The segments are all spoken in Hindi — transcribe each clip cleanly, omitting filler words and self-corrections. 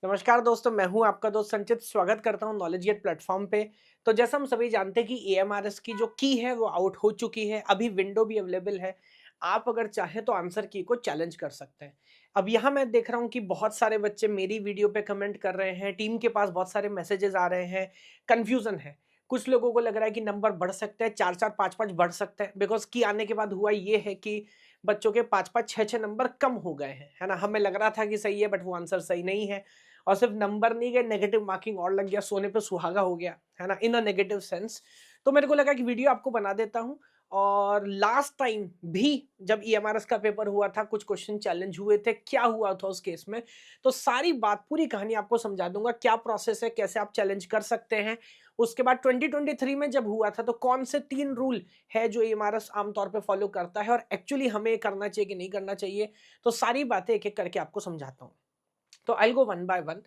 नमस्कार दोस्तों, मैं हूं आपका दोस्त संचित। स्वागत करता हूं नॉलेज गेट प्लेटफॉर्म पे। तो जैसा हम सभी जानते हैं कि एएमआरएस की जो की है वो आउट हो चुकी है। अभी विंडो भी अवेलेबल है। आप अगर चाहें तो आंसर की को चैलेंज कर सकते हैं। अब यहाँ मैं देख रहा हूँ कि बहुत सारे बच्चे मेरी वीडियो पे कमेंट कर रहे हैं। टीम के पास बहुत सारे मैसेजेस आ रहे हैं। कन्फ्यूजन है। कुछ लोगों को लग रहा है कि नंबर बढ़ सकते हैं, 4-4 5-5 बढ़ सकते हैं। बिकॉज की आने के बाद हुआ ये है कि बच्चों के 5-5 6-6 नंबर कम हो गए हैं, है ना। हमें लग रहा था कि सही है, बट वो आंसर सही नहीं है। और सिर्फ नंबर नहीं गए, नेगेटिव मार्किंग और लग गया, सोने पे सुहागा हो गया, है ना, इन अ नेगेटिव सेंस। तो मेरे को लगा कि वीडियो आपको बना देता हूँ। और लास्ट टाइम भी जब ईएमआरएस का पेपर हुआ था, कुछ क्वेश्चन चैलेंज हुए थे, क्या हुआ था उस केस में, तो सारी बात पूरी कहानी आपको समझा दूंगा। क्या प्रोसेस है, कैसे आप चैलेंज कर सकते हैं। उसके बाद 2023 में जब हुआ था तो कौन से 3 रूल है जो ईएमआरएस आमतौर पे फॉलो करता है और एक्चुअली हमें करना चाहिए कि नहीं करना चाहिए। तो सारी बातें एक एक करके आपको समझाता हूँ। तो I will go one by one.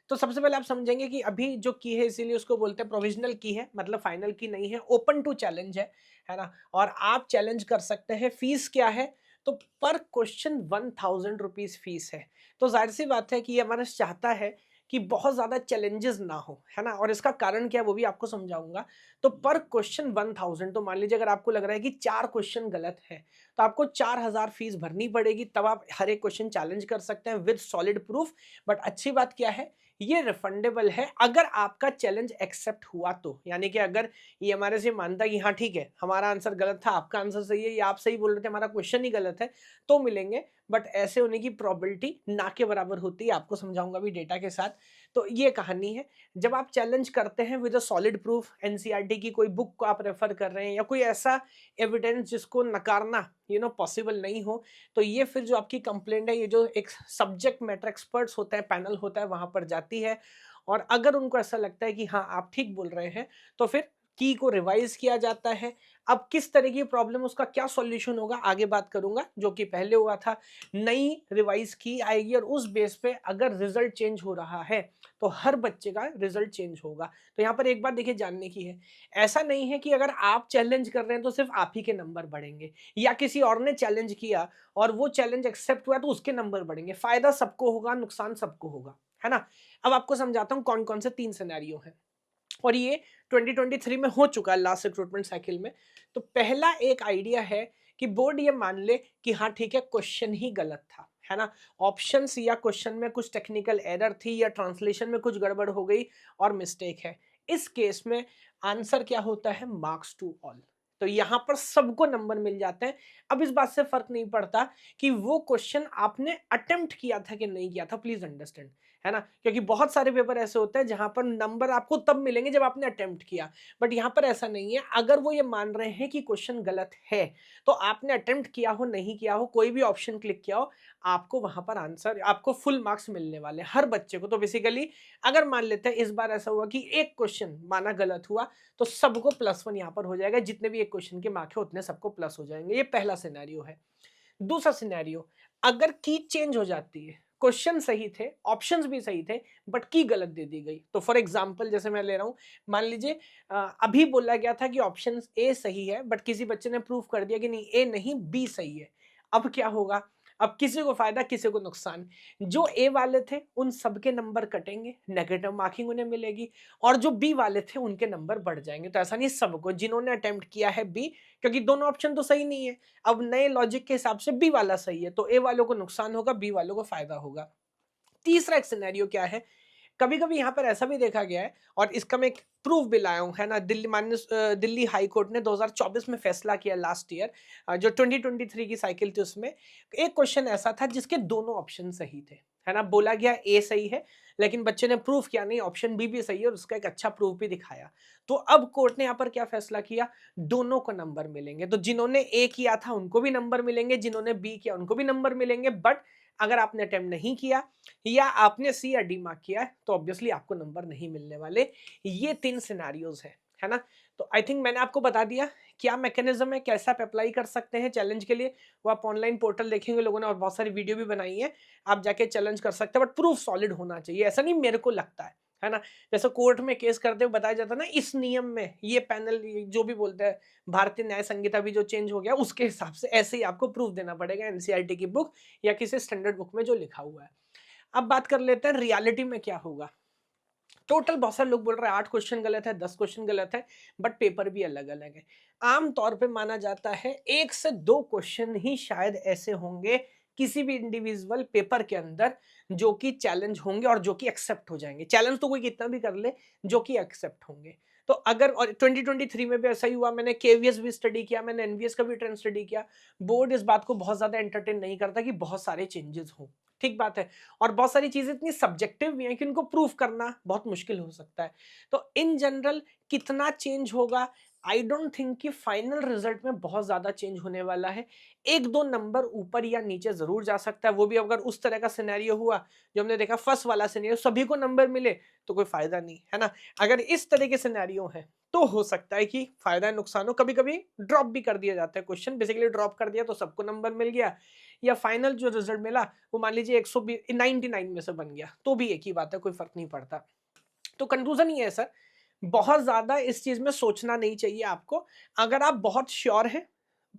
तो सबसे पहले आप समझेंगे कि अभी जो की है इसीलिए उसको बोलते हैं प्रोविजनल की है, मतलब फाइनल की नहीं है, ओपन टू चैलेंज है ना। और आप चैलेंज कर सकते हैं। फीस क्या है? तो पर क्वेश्चन 1000 रुपीज फीस है। तो जाहिर सी बात है कि ये हमारा चाहता है कि बहुत ज्यादा चैलेंजेस ना हो, है ना। और इसका कारण क्या है वो भी आपको समझाऊंगा। तो पर क्वेश्चन 1000, तो मान लीजिए अगर आपको लग रहा है कि 4 क्वेश्चन गलत है तो आपको 4000 फीस भरनी पड़ेगी, तब आप हर एक क्वेश्चन चैलेंज कर सकते हैं विद सॉलिड प्रूफ। बट अच्छी बात क्या है, ये रिफंडेबल है अगर आपका चैलेंज एक्सेप्ट हुआ तो। यानी कि अगर ये हमारे से मानता है कि हाँ ठीक है, हमारा आंसर गलत था, आपका आंसर सही है, या आप सही बोल रहे थे, हमारा क्वेश्चन ही गलत है, तो मिलेंगे। बट ऐसे होने की प्रोबेबिलिटी ना के बराबर होती है, आपको समझाऊंगा भी डेटा के साथ। तो ये कहानी है। जब आप चैलेंज करते हैं with a solid proof, NCERT की कोई बुक को आप रेफर कर रहे हैं या कोई ऐसा एविडेंस जिसको नकारना पॉसिबल नहीं हो, तो ये फिर जो आपकी कंप्लेंट है, ये जो एक सब्जेक्ट मैटर एक्सपर्ट्स होता है, पैनल होता है, वहां पर जाती है। और अगर उनको ऐसा लगता है कि हाँ आप ठीक बोल रहे हैं, तो फिर की को रिवाइज किया जाता है। अब किस तरह की प्रॉब्लम, उसका क्या सॉल्यूशन होगा आगे बात करूंगा। जो कि पहले हुआ था, नई रिवाइज की आएगी और उस बेस पे अगर रिजल्ट चेंज हो रहा है तो हर बच्चे का रिजल्ट चेंज होगा। तो यहाँ पर एक बात देखिए जानने की है, ऐसा नहीं है कि अगर आप चैलेंज कर रहे हैं तो सिर्फ आप ही के नंबर बढ़ेंगे, या किसी और ने चैलेंज किया और वो चैलेंज एक्सेप्ट हुआ तो उसके नंबर बढ़ेंगे। फायदा सबको होगा, नुकसान सबको होगा, है ना। अब आपको समझाता हूं कौन कौन से 3 सिनेरियो हैं। और ये 2023 में हो चुका है लास्ट रिक्रूटमेंट साइकिल में। तो पहला एक आइडिया है कि बोर्ड ये मान ले कि हाँ ठीक है, क्वेश्चन ही गलत था, है ना। ऑप्शंस या क्वेश्चन में कुछ टेक्निकल एरर थी या ट्रांसलेशन में कुछ गड़बड़ हो गई और मिस्टेक है। इस केस में आंसर क्या होता है? Marks to all. तो यहां पर सबको नंबर मिल जाते हैं। अब इस बात से फर्क नहीं पड़ता कि वो क्वेश्चन आपने अटेम्प्ट किया था कि नहीं किया था, प्लीज अंडरस्टैंड, है ना। क्योंकि बहुत सारे पेपर ऐसे होते हैं जहां पर नंबर आपको तब मिलेंगे जब आपने अटेम्प्ट किया। बट यहां पर ऐसा नहीं है। अगर वो ये मान रहे हैं कि क्वेश्चन गलत है, तो आपने अटेम्प्ट किया हो नहीं किया हो, कोई भी ऑप्शन क्लिक किया हो, आपको वहां पर आंसर, आपको फुल मार्क्स मिलने वाले हैं, हर बच्चे को। तो बेसिकली अगर मान लेते हैं इस बार ऐसा हुआ कि एक क्वेश्चन माना गलत हुआ, तो सबको +1 यहां पर हो जाएगा। जितने भी एक क्वेश्चन के मार्क है उतने सबको प्लस हो जाएंगे। ये पहला सिनेरियो है। दूसरा सिनेरियो, अगर की चेंज हो जाती है, क्वेश्चन सही थे, ऑप्शंस भी सही थे, बट की गलत दे दी गई। तो फॉर एग्जांपल जैसे मैं ले रहा हूं, मान लीजिए अभी बोला गया था कि ऑप्शन ए सही है, बट किसी बच्चे ने प्रूव कर दिया कि नहीं, ए नहीं, बी सही है। अब क्या होगा? अब किसी को फायदा, किसी को नुकसान। जो ए वाले थे उन सबके नंबर कटेंगे, नेगेटिव मार्किंग उन्हें मिलेगी। और जो बी वाले थे उनके नंबर बढ़ जाएंगे। तो ऐसा नहीं, सबको जिन्होंने अटेम्प्ट किया है बी, क्योंकि दोनों ऑप्शन तो सही नहीं है, अब नए लॉजिक के हिसाब से बी वाला सही है, तो ए वालों को नुकसान होगा, बी वालों को फायदा होगा। तीसरा एक सिनेरियो क्या है, कभी कभी यहां पर ऐसा भी देखा गया है, और इसका मैं एक प्रूफ भी लाया हूं, है ना। दिल्ली हाई कोर्ट ने 2024 में फैसला किया लास्ट ईयर, जो 2023 की साइकिल थी उसमें एक क्वेश्चन ऐसा था जिसके दोनों ऑप्शन सही थे, है ना। बोला गया ए सही है, लेकिन बच्चे ने प्रूफ किया नहीं, ऑप्शन बी भी सही है, और उसका एक अच्छा प्रूफ भी दिखाया। तो अब कोर्ट ने यहाँ पर क्या फैसला किया? दोनों को नंबर मिलेंगे। तो जिन्होंने ए किया था उनको भी नंबर मिलेंगे, जिन्होंने बी किया उनको भी नंबर मिलेंगे। बट अगर आपने अटेम्प्ट नहीं किया या आपने सी या डी मार्क किया है, तो ऑब्वियसली आपको नंबर नहीं मिलने वाले। ये 3 सिनेरियोज है ना। तो आई थिंक मैंने आपको बता दिया क्या मैकेनिज्म है, कैसे आप अप्लाई कर सकते हैं चैलेंज के लिए। वो आप ऑनलाइन पोर्टल देखेंगे लोगों ने, और बहुत सारी वीडियो भी बनाई है, आप जाके चैलेंज कर सकते हैं। बट प्रूफ सॉलिड होना चाहिए, ऐसा नहीं मेरे को लगता है ना। जैसे कोर्ट में केस करते हुए बताया जाता है ना, इस नियम में ये पैनल जो भी बोलते हैं, भारतीय न्याय संहिता भी जो चेंज हो गया उसके हिसाब से ऐसे ही आपको प्रूफ देना पड़ेगा, एनसीईआरटी की बुक या किसी स्टैंडर्ड बुक में जो लिखा हुआ है। अब बात कर लेते हैं रियलिटी में क्या होगा। टोटल बहुत सारे लोग बोल रहे हैं 8 क्वेश्चन गलत है, 10 क्वेश्चन गलत है, बट पेपर भी अलग-अलग है। आम तौर पे माना जाता है 1 से 2 क्वेश्चन ही शायद ऐसे होंगे किसी भी इंडिविजुअल पेपर के अंदर जो कि चैलेंज होंगे और जो कि एक्सेप्ट हो जाएँगे। चैलेंज तो कोई कितना भी कर ले, जो कि एक्सेप्ट होंगे। तो अगर और 2023 में भी ऐसा ही हुआ, मैंने केवीएस भी स्टडी किया, मैंने एनवीएस का भी ट्रेंड स्टडी किया। बोर्ड इस बात को बहुत ज़्यादा एंटरटेन नहीं करता कि बहुत सारे चेंजेस हों, ठीक बात है। और बहुत सारी चीज़ें इतनी सब्जेक्टिव भी हैं कि उनको प्रूफ करना बहुत मुश्किल हो सकता है। तो इन जनरल कितना चेंज होगा, आई डोंट थिंक कि फाइनल रिजल्ट में बहुत ज़्यादा चेंज होने वाला है। 1-2 नंबर ऊपर या नीचे ज़रूर जा सकता है, वो भी अगर उस तरह का सिनेरियो हुआ, जो हमने देखा फर्स्ट वाला सिनेरियो सभी को नंबर मिले, तो कोई फ़ायदा नहीं, है ना? अगर इस तरह के सिनेरियो हैं, तो हो सकता है कि फ़ायदा नुकसान हो, कभी-कभी ड्रॉप भी कर दिया जाता है क्वेश्चन, बेसिकली ड्रॉप कर दिया तो सबको नंबर मिल गया, या फाइनल जो रिजल्ट मिला वो मान लीजिए 99 में से बन गया, तो भी एक ही बात है, कोई फ़र्क नहीं पड़ता। तो कंक्लूजन ये है सर, बहुत ज़्यादा इस चीज़ में सोचना नहीं चाहिए आपको। अगर आप बहुत श्योर हैं,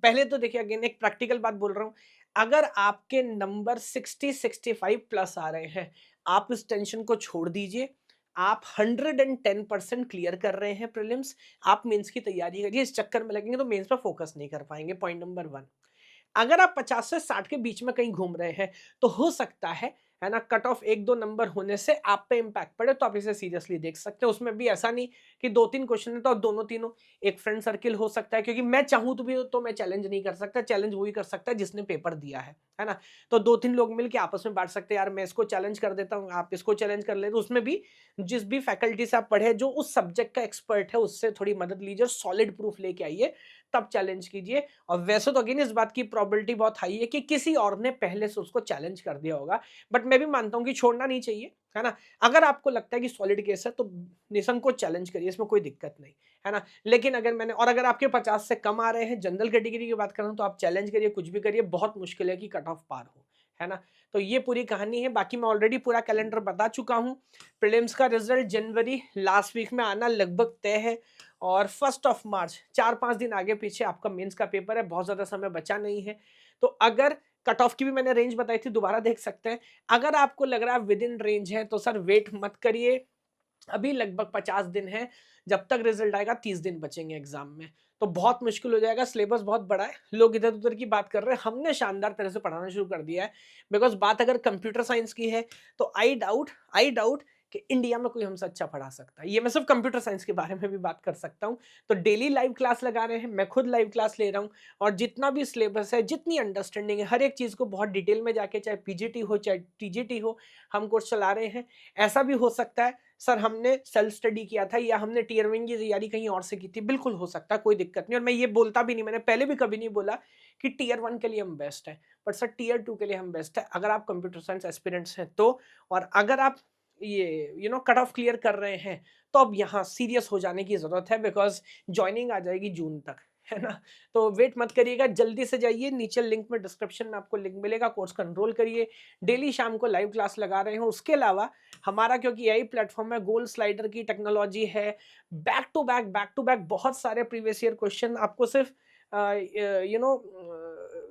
पहले तो देखिए अगेन एक प्रैक्टिकल बात बोल रहा हूँ, अगर आपके नंबर 60-65 प्लस आ रहे हैं, आप इस टेंशन को छोड़ दीजिए। आप 110% क्लियर कर रहे हैं प्रीलिम्स, आप मेंस की तैयारी करिए, इस चक्कर में लगेंगे तो मेंस पे फोकस नहीं कर पाएँगे, पॉइंट नंबर 1। अगर आप 50 से 60 के बीच में कहीं घूम रहे हैं, तो हो सकता है ना, कट ऑफ 1-2 नंबर होने से आप पे इम्पैक्ट पड़े, तो आप इसे सीरियसली देख सकते हैं। उसमें भी ऐसा नहीं कि 2-3 क्वेश्चन है तो आप दोनों तीनों, एक फ्रेंड सर्किल हो सकता है, क्योंकि मैं चाहूँ तो मैं चैलेंज नहीं कर सकता, चैलेंज वही कर सकता है जिसने पेपर दिया है ना? तो 2-3 लोग मिलके आपस में बाँट सकते हैं, यार मैं इसको चैलेंज कर देता हूँ, आप इसको चैलेंज कर लेते, उसमें भी जिस भी फैकल्टी से आप पढ़े, जो उस सब्जेक्ट का एक्सपर्ट है, उससे थोड़ी मदद लीजिए और सॉलिड प्रूफ लेके आइए, तब चैलेंज कीजिए। और वैसे तो अगेन इस बात की प्रोबेबिलिटी बहुत हाई है कि किसी और ने पहले से उसको चैलेंज कर दिया होगा, बट मैं भी मानता हूँ कि छोड़ना नहीं चाहिए, है ना? अगर आपको लगता है कि सॉलिड केस है तो निसंकोच चैलेंज करिए, इसमें कोई दिक्कत नहीं, है ना? लेकिन अगर आपके 50 से कम आ रहे हैं, जनरल कैटेगरी की बात कर रहा हूँ, तो आप चैलेंज करिए, कुछ भी करिए, बहुत मुश्किल है कि कट ऑफ पार हो, है ना? तो ये पूरी कहानी है, बाकी मैं ऑलरेडी पूरा कैलेंडर बता चुका हूँ। प्रीलिम्स का रिजल्ट जनवरी लास्ट वीक में आना लगभग तय है, और 1 मार्च 4-5 दिन आगे पीछे आपका मेंस का पेपर है, बहुत ज़्यादा समय बचा नहीं है। तो अगर कट ऑफ की भी मैंने रेंज बताई थी, दोबारा देख सकते हैं। अगर आपको लग रहा है विद इन रेंज है, तो सर वेट मत करिए। अभी लगभग 50 दिन है, जब तक रिजल्ट आएगा 30 दिन बचेंगे एग्जाम में, तो बहुत मुश्किल हो जाएगा, सिलेबस बहुत बड़ा है, लोग इधर-उधर की बात कर रहे हैं, हमने शानदार तरह से पढ़ाना शुरू कर दिया है। बिकॉज़ बात अगर कंप्यूटर साइंस की है, तो आई डाउट कि इंडिया में कोई हमसे अच्छा पढ़ा सकता है। ये मैं सिर्फ कंप्यूटर साइंस के बारे में भी बात कर सकता हूँ। तो डेली लाइव क्लास लगा रहे हैं, मैं खुद लाइव क्लास ले रहा हूँ, और जितना भी सिलेबस है, जितनी अंडरस्टैंडिंग है, हर एक चीज़ को बहुत डिटेल में जाके, चाहे पीजीटी हो, चाहे टीजीटी हो, हम कोर्स चला रहे हैं। ऐसा भी हो सकता है सर हमने सेल्फ स्टडी किया था, या हमने टियर 1 की तैयारी कहीं और से की थी, बिल्कुल हो सकता है, कोई दिक्कत नहीं। और मैं ये बोलता भी नहीं, मैंने पहले भी कभी नहीं बोला कि टियर 1 के लिए हम बेस्ट हैं, बट सर टियर 2 के लिए हम बेस्ट है, अगर आप कंप्यूटर साइंस एस्पिरेंट्स हैं तो। और अगर आप ये कट ऑफ क्लियर कर रहे हैं, तो अब यहाँ सीरियस हो जाने की ज़रूरत है, बिकॉज़ जॉइनिंग आ जाएगी जून तक, है ना? तो वेट मत करिएगा, जल्दी से जाइए, नीचे लिंक में डिस्क्रिप्शन में आपको लिंक मिलेगा, कोर्स को एनरोल करिए। डेली शाम को लाइव क्लास लगा रहे हैं, उसके अलावा हमारा क्योंकि एआई प्लेटफ़ॉर्म है, गोल स्लाइडर की टेक्नोलॉजी है, बैक टू बैक बहुत सारे प्रीवियस ईयर क्वेश्चन आपको सिर्फ़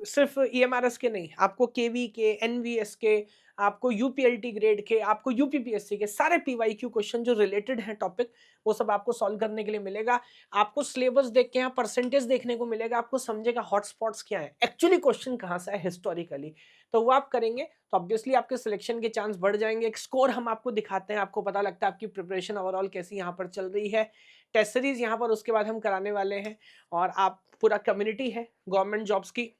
सिर्फ़ ईएमआरएस के नहीं, आपको केवी के, एनवीएस के, आपको यूपीएलटी ग्रेड के, आपको यूपीपीएससी के सारे पीवाईक्यू क्वेश्चन जो रिलेटेड हैं टॉपिक, वो सब आपको सॉल्व करने के लिए मिलेगा। आपको सिलेबस देख के यहाँ परसेंटेज देखने को मिलेगा, आपको समझेगा हॉटस्पॉट्स क्या है, एक्चुअली क्वेश्चन कहाँ से है हिस्टोरिकली। तो वो आप करेंगे तो ऑब्वियसली आपके सिलेक्शन के चांस बढ़ जाएँगे। एक स्कोर हम आपको दिखाते हैं, आपको पता लगता है आपकी प्रिपरेशन ओवरऑल कैसी यहाँ पर चल रही है। टेस्ट सीरीज़ यहाँ पर उसके बाद हम कराने वाले हैं, और आप पूरा कम्युनिटी है गवर्नमेंट जॉब्स की,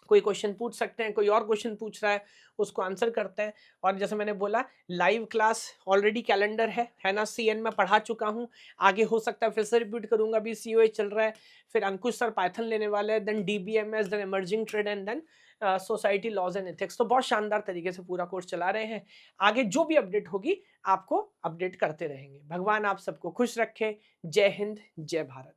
कोई क्वेश्चन पूछ सकते हैं, कोई और क्वेश्चन पूछ रहा है, उसको आंसर करते हैं। और जैसे मैंने बोला, लाइव क्लास ऑलरेडी कैलेंडर है ना? सीएन में पढ़ा चुका हूँ, आगे हो सकता है फिर से रिपीट करूँगा, अभी सीओए चल रहा है, फिर अंकुश सर पाइथन लेने वाले हैं, then DBMS, then emerging trade, and then society laws and ethics. तो बहुत शानदार तरीके से पूरा कोर्स चला रहे हैं। आगे जो भी अपडेट होगी, आपको अपडेट करते रहेंगे। भगवान आप सबको खुश रखे। जय हिंद, जय भारत।